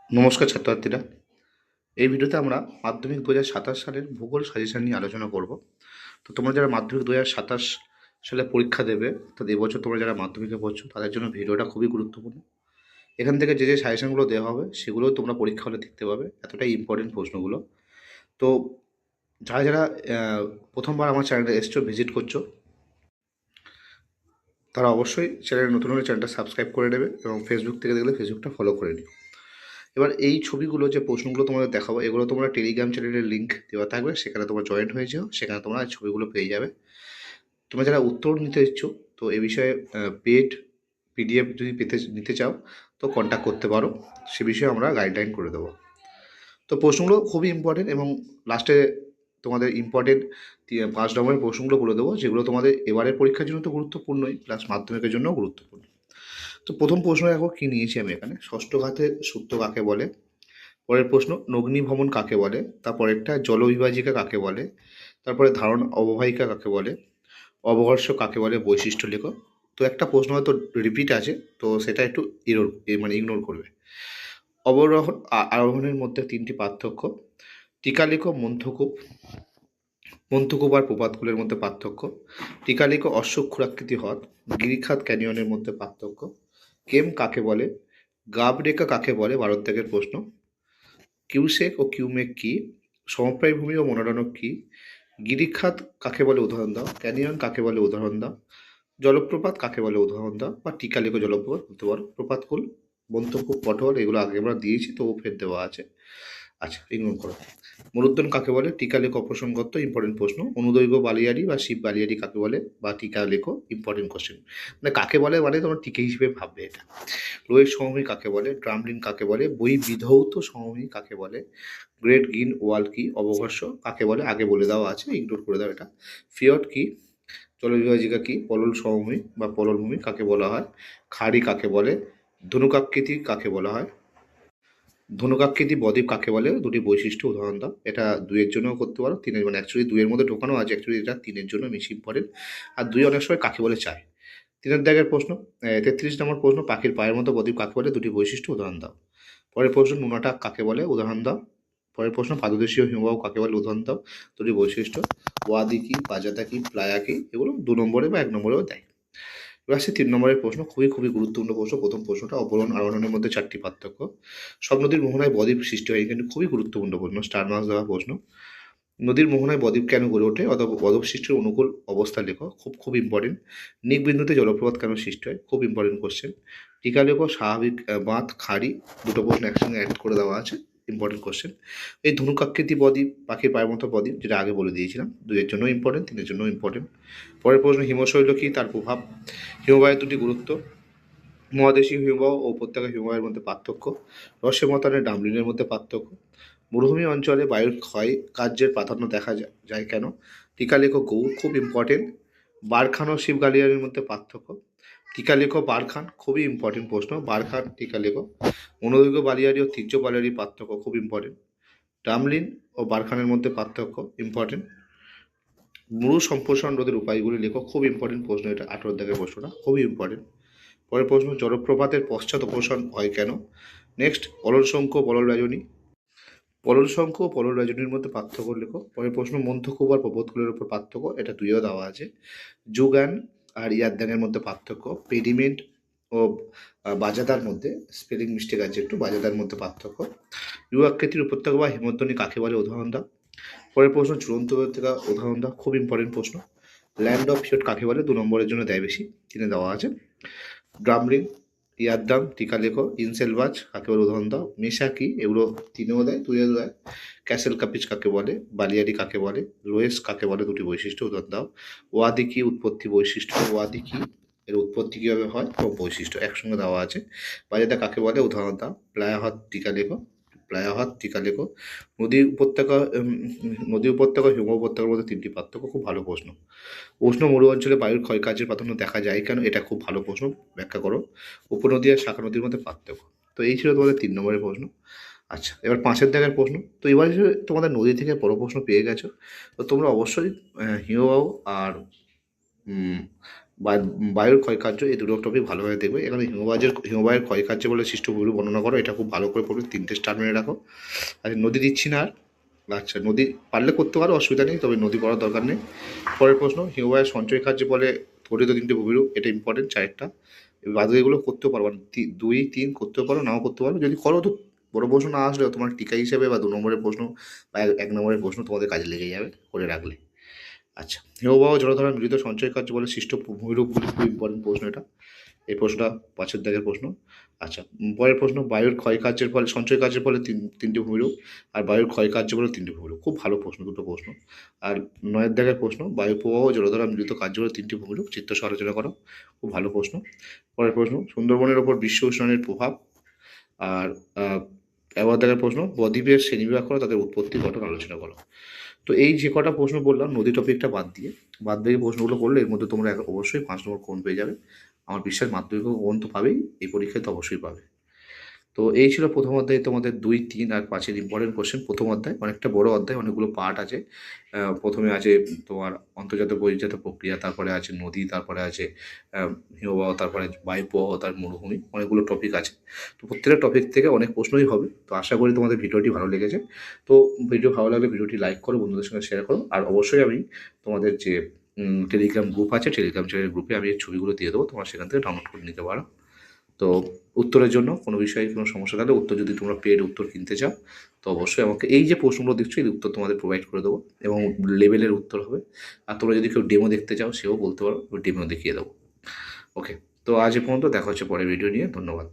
নমস্কার ছাত্রছাত্রীরা, এই ভিডিওতে আমরা মাধ্যমিক 2027 সালের ভূগোল সাজেশন নিয়ে আলোচনা করব। তো তোমরা যারা মাধ্যমিক 2027 সালে পরীক্ষা দেবে, তো এবছর তোমরা যারা মাধ্যমিকে পড়ছো তাদের জন্য ভিডিওটা খুবই গুরুত্বপূর্ণ। এখান থেকে যে সাজেশনগুলো দেওয়া হবে সেগুলোও তোমরা পরীক্ষা হলে দেখতে পাবে, এতটাই ইম্পর্টেন্ট প্রশ্নগুলো। তো যারা যারা প্রথমবার আমার চ্যানেলে এসছো, ভিজিট করছো, তারা অবশ্যই চ্যানেলে নতুন হলে চ্যানেলটা সাবস্ক্রাইব করে নেবে এবং ফেসবুক থেকে দেখলে ফেসবুকটা ফলো করে নিও। এবার এই ছবিগুলো যে প্রশ্নগুলো তোমাদের দেখাবো, এগুলো তোমরা টেলিগ্রাম চ্যানেলের লিঙ্ক দেওয়া থাকবে, সেখানে তোমরা জয়েন্ট হয়ে যাও, সেখানে তোমরা এই ছবিগুলো পেয়ে যাবে। তোমরা যারা উত্তর নিতে ইচ্ছো, তো এ বিষয়ে পেড পিডিএফ যদি নিতে চাও, তো কন্ট্যাক্ট করতে পারো, সে বিষয়ে আমরা গাইডলাইন করে দেবো। তো প্রশ্নগুলো খুবই ইম্পর্টেন্ট এবং লাস্টে তোমাদের ইম্পর্টেন্ট 5 নম্বরের প্রশ্নগুলো বলে দেবো, যেগুলো তোমাদের এবারের পরীক্ষার জন্য তো গুরুত্বপূর্ণই, প্লাস মাধ্যমিকের জন্যও গুরুত্বপূর্ণ। তো প্রথম প্রশ্ন দেখো কী নিয়েছি আমি এখানে, ষষ্ঠ ঘাতের সূত্র কাকে বলে। পরের প্রশ্ন, নগ্নি ভবন কাকে বলে। তারপরেরটা, জলবিভাজিকা কাকে বলে। তারপরে ধারণ অববাহিকা কাকে বলে। অবঘর্ষ কাকে বলে, বৈশিষ্ট্য লেখো। তো একটা প্রশ্ন হয়তো রিপিট আছে, তো সেটা একটু ইগনোর করবে। অবরোহণ আরোহণের মধ্যে 3টি পার্থক্য। টিকা লেখো, মন্থকূপ। মন্থকূপ আর প্রপাতকুলের মধ্যে পার্থক্য। টিকা লেখো, অশ্বক্ষুরাকৃতি হ্রদ। গিরিখাত ক্যানিয়নের মধ্যে পার্থক্য। কেম কাকে বলে। গাবরেখা কাকে বলে, ভারত ত্যাগের প্রশ্ন। কিউসেক ও কিউমেক কি। সমপ্রায় ভূমি ও মনোরণক কি। গিরিখাত কাকে বলে, উদাহরণ দাও। ক্যানিয়ন কাকে বলে, উদাহরণ দাও। জলপ্রপাত কাকে বলে, উদাহরণ দাও। বা টিকালেখো জলপ্রপাত বলতে পারো। প্রপাতকুল, মন্তকূপ, পটল এগুলো আগে আমরা দিয়েছি, তো ফের দেওয়া আছে। আচ্ছা, ইগনোর করো। মরুদ্যান কাকে বলে, টিকা লেখো, অপ্রসঙ্গত, ইম্পর্টেন্ট প্রশ্ন। অনুদৈর্ঘ্য বালিয়াড়ি বা শিব বালিয়াড়ি কাকে বলে, বা টিকা লেখো, ইম্পর্টেন্ট কোশ্চেন। মানে কাকে বলে মানে তোমরা টিকে হিসেবে ভাববে এটা। লোয়ের সমভূমি কাকে বলে, ড্রামলিন কাকে বলে, বহির্বিধৌত সমভূমি কাকে বলে, গ্রেট গ্রিন ওয়াল কি, অবঘর্ষ কাকে বলে, আগে বলে দেওয়া আছে, ইগনোর করে দাও এটা। ফিয়ট কি, জলবিভাজিকা কি, পলল সমভূমি বা পললভূমি কাকে বলা হয়, খাড়ি কাকে বলে, ধনুকাকৃতি কাকে বলা হয়, ধনুকাকৃতি বদ্বীপ কাকে বলে, দুটি বৈশিষ্ট্য উদাহরণ দাও। এটা 2-এর জন্যও করতে পারো, 3-এর, মানে অ্যাকচুয়ালি 2-এর মধ্যে ঢোকানো আছে, অ্যাকচুয়ালি এটা 3-এর জন্য বেশি ইম্পর্টেন্ট। আর 2 অনেক সময় কাকে বলে চায়। 3-এর দাগের প্রশ্ন, 33 নম্বর প্রশ্ন, পাখির পায়ের মতো বদ্বীপ কাকে বলে, দুটি বৈশিষ্ট্য উদাহরণ দাও। পরের প্রশ্ন, নুনাটাক কাকে বলে, উদাহরণ দাও। পরের প্রশ্ন, পাদদেশীয় হিমবাহ কাকে বলে, উদাহরণ দাও, দুটি বৈশিষ্ট্য। ওয়াদি কি, বাজাদা কি, প্লায়া কি, এগুলো 2 নম্বরে বা 1 নম্বরেও দেয়। এবার আসছে 3 নম্বরের প্রশ্ন, খুবই খুবই গুরুত্বপূর্ণ প্রশ্ন। প্রথম প্রশ্নটা, অবরোহণ আরোহণের মধ্যে 4টি পার্থক্য। সব নদীর মোহনায় বদ্বীপ সৃষ্টি হয়, কিন্তু খুবই গুরুত্বপূর্ণ প্রশ্ন, স্টার মার্কস দেওয়া প্রশ্ন। নদীর মোহনায় বদ্বীপ কেন গড়ে ওঠে, অথবা বদ্বীপ সৃষ্টির অনুকূল অবস্থা লেখো, খুব খুব ইম্পর্টেন্ট। নিকবিন্দুতে জলপ্রপাত কেন সৃষ্টি হয়, খুব ইম্পর্টেন্ট কোশ্চেন। টিকা লেখো, স্বাভাবিক বাঁধ, খাড়ি, দুটো প্রশ্ন একসঙ্গে অ্যাড করে দেওয়া আছে, ইম্পর্টেন্ট কোশ্চেন। এই ধনুকাকৃতি বদ্বীপ, পাখির পায়ের মতো বদ্বীপ, যেটা আগে বলে দিয়েছিলাম, 2-এর জন্য ইম্পর্টেন্ট, 3-এর জন্য ইম্পর্টেন্ট। পরের প্রশ্ন, হিমশৈল কি, তার প্রভাব। হিমবাহের দুটি গুরুত্ব। মহাদেশীয় হিমবাহ ও উপত্যকা হিমবাহের মধ্যে পার্থক্য। রসেমতানের ডামলিনের মধ্যে পার্থক্য। মরুভূমি অঞ্চলে বায়ুর ক্ষয় কার্যের প্রাধান্য দেখা যায় কেন। টিকা লেখো, গৌড়, খুব ইম্পর্টেন্ট। বারখান ও শিবগালিয়ারের মধ্যে পার্থক্য। টিকা লেখো, বারখান, খুবই ইম্পর্টেন্ট প্রশ্ন, বারখান টিকা লেখো। অনুদৈর্ঘ্য বালিয়ারি ও তীর্য বালিয়ারির পার্থক্য, খুব ইম্পর্টেন্ট। ডামলিন ও বারখানের মধ্যে পার্থক্য, ইম্পর্টেন্ট। মরু সম্প্রসারণ রোধের উপায়গুলি লেখো, খুব ইম্পর্টেন্ট প্রশ্ন, এটা 18 দাগের প্রশ্নটা খুবই ইম্পর্টেন্ট। পরের প্রশ্ন, জলপ্রপাতের পশ্চাৎ অপসারণ হয় কেন। নেক্সট, পললশঙ্খ ও পলল রাজনী। পললশঙ্খ ও পলল রাজনীর মধ্যে পার্থক্য লেখো। পরের প্রশ্ন, মন্থকূপ আর প্রবোধকুলের উপর পার্থক্য, এটা 2-এও দেওয়া আছে। যুগান আর ইয়াদ্দানের মধ্যে পার্থক্য। পেডিমেন্ট ও বাজাদার মধ্যে স্পেলিং মিস্টেক আছে একটু, বাজাদার মধ্যে পার্থক্য। ইউ আকৃতির উপত্যকা বা হিমদ্বনি কাকে বলে, উদাহরণ দাও। পরের প্রশ্ন, ঝুলন্ত উপত্যকা, উদাহরণ দাও, খুব ইম্পর্টেন্ট প্রশ্ন। ল্যান্ড অফ ফিওট কাকে বলে, 2 নম্বরের জন্য দেয় বেশি, 3-এ দেওয়া আছে। ড্রামলিন, ইয়াদ্দাম, টিকা লেখো। ইনসেলবাজ কাকে বলে, উদাহরণ দাও। মেশা কি, এগুলো 3-এও দেয়, 2-এও দেয়। ক্যাসেল কাপিচ কাকে বলে, বালিয়ারি কাকে বলে, লোয়েস কাকে বলে, দুটি বৈশিষ্ট্য উদাহরণ দাও। ওয়াদি কি, উৎপত্তি বৈশিষ্ট্য, ওয়াদি কি, এর উৎপত্তি কীভাবে হয় ও বৈশিষ্ট্য একসঙ্গে দেওয়া আছে। বাজাদা কাকে বলে, উদাহরণ দাও। প্লায়াহ্রদ টিকা লেখো, প্লায়াহ্রদ টিকা লেখো। নদী উপত্যকা হিম উপত্যকার মধ্যে 3টি পার্থক্য, খুব ভালো প্রশ্ন। উষ্ণ মরু অঞ্চলে বায়ুর ক্ষয়কার্যের প্রাধান্য দেখা যায় কেন, এটা খুব ভালো প্রশ্ন, ব্যাখ্যা করো। উপনদী আর শাখা নদীর মধ্যে পার্থক্য। তো এই ছিল তোমাদের 3 নম্বরের প্রশ্ন। আচ্ছা, এবার 5-এর দাগের প্রশ্ন। তো এবার যে তোমাদের নদী থেকে বড় প্রশ্ন পেয়ে গেছো, তো তোমরা অবশ্যই হিমবাহ আর বায়ুর ক্ষয়কার্য, এই দুটো টপিক ভালোভাবে দেখবে। এখানে হিমবাহের ক্ষয়কার্য বলে সৃষ্ট ভূমিরূপ বর্ণনা করো, এটা খুব ভালো করে পড়বে, 3টে স্টার মেরে রাখো। আর নদী দিচ্ছি না আর, আচ্ছা নদী পারলে করতে পারো, অসুবিধা নেই, তবে নদী পড়ার দরকার নেই। পরের প্রশ্ন, হিমবাহের সঞ্চয় কার্য বলে গঠিত 3টে ভূমিরূপ, এটা ইম্পর্টেন্ট 4টা। বাদবাকিগুলো করতেও পারো, মানে 2, 3 করতেও পারো, নাও করতে পারো। যদি করো তো বড় প্রশ্ন না আসলেও তোমার টিকা হিসেবে বা 2 নম্বরের প্রশ্ন বা 1 নম্বরের প্রশ্ন তোমাদের কাজে লেগে যাবে করে রাখলে। আচ্ছা, হিমবাহ জলধারা মিলিত সঞ্চয় কার্য বলে সৃষ্ট ভূমিরূপগুলি, খুব ইম্পর্টেন্ট প্রশ্ন এটা। এই প্রশ্নটা 5-এর দাগের প্রশ্ন। আচ্ছা, পরের প্রশ্ন, বায়ুর ক্ষয় কার্যের ফলে সঞ্চয় কার্যের ফলে 3টে ভূমিরূপ, আর বায়ুর ক্ষয় কার্য বলে 3টে ভূমিরূপ। খুব ভালো প্রশ্ন, দুটো প্রশ্ন। আর 9-এর দাগের প্রশ্ন, বায়ু প্রবাহ ও জলধারা মিলিত কার্য বলে 3টে ভূমিরূপ, চিত্র সহ আলোচনা করো। খুব ভালো প্রশ্ন। পরের প্রশ্ন, সুন্দরবনের ওপর বিশ্ব উষ্ণায়নের প্রভাব। আর 11 দাগের প্রশ্ন, বদ্বীপের শ্রেণীবিভাগ করো, তাদের উৎপত্তি গঠন আলোচনা করো। তো এই যে কটা প্রশ্ন বললাম নদী টপিকটা বাদ দিয়ে, বাদ বাকি প্রশ্নগুলো করলে এর মধ্যে তোমরা অবশ্যই 5 নম্বর কোণ পেয়ে যাবে। আমার বিশ্বাস মাধ্যমিক কোণ তো পাবেই, এই পরীক্ষায় তো অবশ্যই পাবে। তো এই ছিল প্রথম অধ্যায়ে তোমাদের 2, 3 আর 5-এর ইম্পর্টেন্ট কোশ্চেন। প্রথম অধ্যায় অনেকটা বড় অধ্যায়, অনেকগুলো পার্ট আছে। প্রথমে আছে তোমার অন্তর্জাত বহির্জাত প্রক্রিয়া, তারপরে আছে নদী, তারপরে আছে হিমবাহ, তারপরে বায়ু প্রবাহ, তার মরুভূমি, অনেকগুলো টপিক আছে। তো প্রত্যেকটা টপিক থেকে অনেক প্রশ্নই হবে। তো আশা করি তোমাদের ভিডিওটি ভালো লেগেছে। তো ভিডিও ভালো লাগলে ভিডিওটি লাইক করো, বন্ধুদের সঙ্গে শেয়ার করো। আর অবশ্যই আমি তোমাদের যে টেলিগ্রাম গ্রুপ আছে, টেলিগ্রাম চ্যানেল গ্রুপে আমি এই ছবিগুলো দিয়ে দেবো, তোমরা সেখান থেকে ডাউনলোড করে নিতে পারো। তো উত্তরের জন্য কোনো বিষয়ে কোনো সমস্যা থাকলে, উত্তর যদি তোমরা পেড উত্তর কিনতে চাও, তো অবশ্যই আমাকে এই যে প্রশ্নগুলো দেখছো এর উত্তর তোমাদের প্রোভাইড করে দেবো, এবং লেভেলের উত্তর হবে। আর তোমরা যদি কেউ ডেমো দেখতে চাও সেও বলতে পারো, ডেমো দেখিয়ে দেবো। ওকে, তো আজ এ পর্যন্ত, দেখা হচ্ছে পরের ভিডিও নিয়ে। ধন্যবাদ।